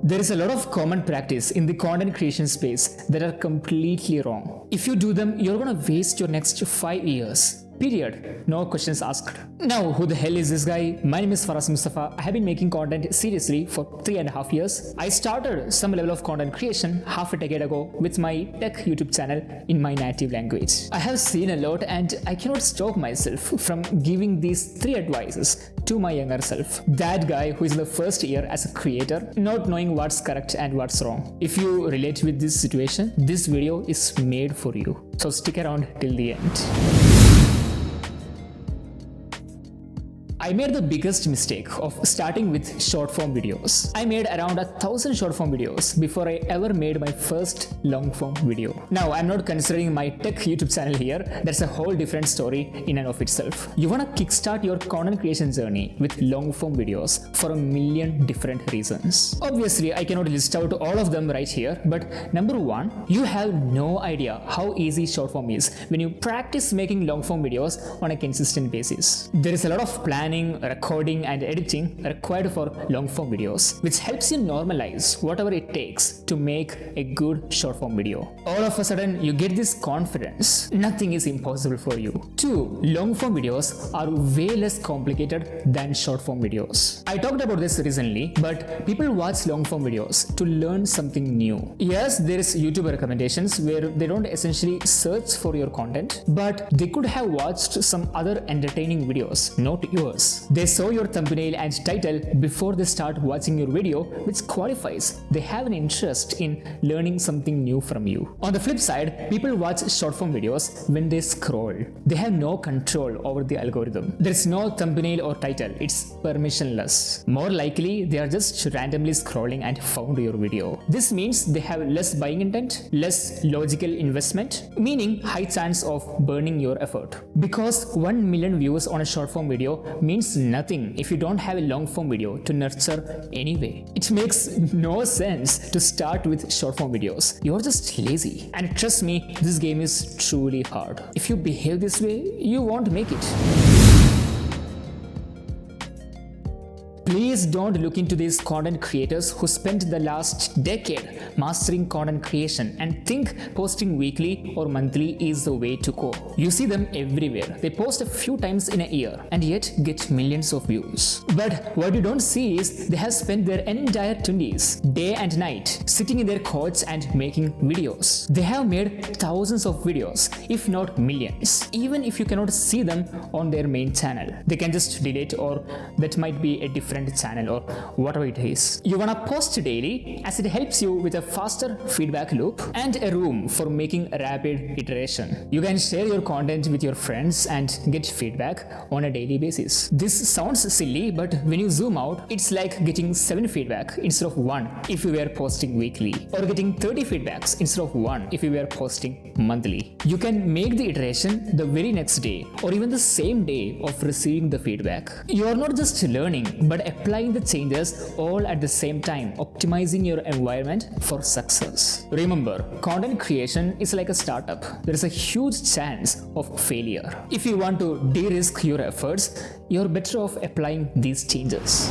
There is a lot of common practice in the content creation space that are completely wrong. If you do them, you're gonna waste your next 5 years. Period. No questions asked. Now, who the hell is this guy? My name is Faras Musthafa. I have been making content seriously for 3.5 years. I started some level of content creation half a decade ago with my tech YouTube channel in my native language. I have seen a lot and I cannot stop myself from giving these 3 advices to my younger self. That guy who is in the first year as a creator, not knowing what's correct and what's wrong. If you relate with this situation, this video is made for you. So stick around till the end. I made the biggest mistake of starting with short form videos. I made around 1,000 short form videos before I ever made my first long form video. Now, I'm not considering my tech YouTube channel here. That's a whole different story in and of itself. You wanna kickstart your content creation journey with long form videos for a million different reasons. Obviously, I cannot list out all of them right here, but number one, you have no idea how easy short form is when you practice making long form videos on a consistent basis. There is a lot of planning, recording and editing required for long form videos, which helps you normalize whatever it takes to make a good short form video. All of a sudden, you get this confidence. Nothing is impossible for you. 2. Long form videos are way less complicated than short form videos. I talked about this recently, but people watch long form videos to learn something new. Yes, there is YouTube recommendations where they don't essentially search for your content, but they could have watched some other entertaining videos, not yours. They saw your thumbnail and title before they start watching your video, which qualifies they have an interest in learning something new from you. On the flip side, people watch short form videos when they scroll. They have no control over the algorithm. There's no thumbnail or title. It's permissionless. More likely, they are just randomly scrolling and found your video. This means they have less buying intent, less logical investment, meaning high chance of burning your effort. Because 1 million views on a short form video means nothing if you don't have a long form video to nurture anyway. It makes no sense to start with short form videos. You're just lazy. And trust me, this game is truly hard. If you behave this way, you won't make it. Please don't look into these content creators who spent the last decade mastering content creation and think posting weekly or monthly is the way to go. You see them everywhere. They post a few times in a year and yet get millions of views. But what you don't see is they have spent their entire 20s, day and night, sitting in their couch and making videos. They have made thousands of videos, if not millions. Even if you cannot see them on their main channel, they can just delete, or that might be a different channel or whatever it is. You wanna post daily as it helps you with a faster feedback loop and a room for making rapid iteration. You can share your content with your friends and get feedback on a daily basis. This sounds silly, but when you zoom out, it's like getting 7 feedback instead of 1 if you were posting weekly, or getting 30 feedbacks instead of 1 if you were posting monthly. You can make the iteration the very next day or even the same day of receiving the feedback. You are not just learning, but applying the changes all at the same time, optimizing your environment for success. Remember, content creation is like a startup. There is a huge chance of failure. If you want to de-risk your efforts, you're better off applying these changes.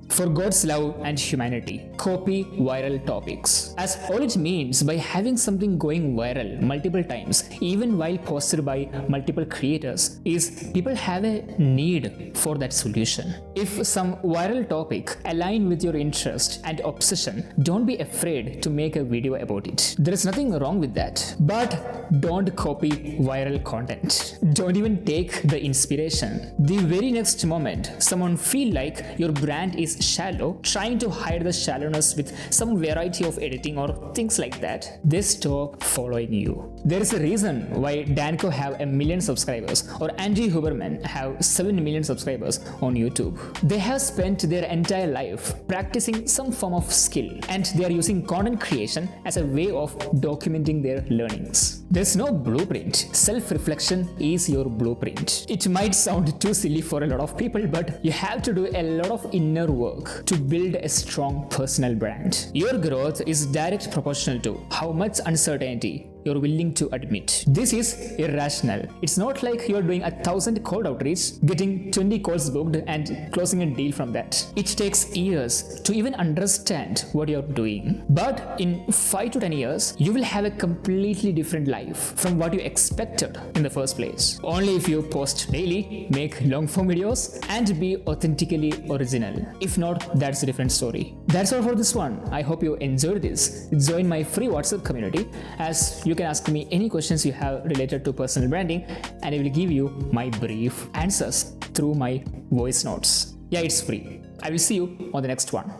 For God's love and humanity, copy viral topics. As all it means by having something going viral multiple times, even while posted by multiple creators, is people have a need for that solution. If some viral topic aligns with your interest and obsession, don't be afraid to make a video about it. There is nothing wrong with that. But don't copy viral content. Don't even take the inspiration. The very next moment, someone feel like your brand is shallow, trying to hide the shallowness with some variety of editing or things like that, they stop following you. There is a reason why Danko have 1 million subscribers or Andy Huberman have 7 million subscribers on YouTube. They have spent their entire life practicing some form of skill, and they are using content creation as a way of documenting their learnings. There's no blueprint. Self-reflection is your blueprint. It might sound too silly for a lot of people, but you have to do a lot of inner work work to build a strong personal brand. Your growth is direct proportional to how much uncertainty you're willing to admit. This is irrational. It's not like you're doing 1,000 cold outreach, getting 20 calls booked and closing a deal from that. It takes years to even understand what you're doing. But in 5 to 10 years, you will have a completely different life from what you expected in the first place. Only if you post daily, make long form videos, and be authentically original. If not, that's a different story. That's all for this one. I hope you enjoyed this. Join my free WhatsApp community, as you can ask me any questions you have related to personal branding, and I will give you my brief answers through my voice notes. Yeah, it's free. I will see you on the next one.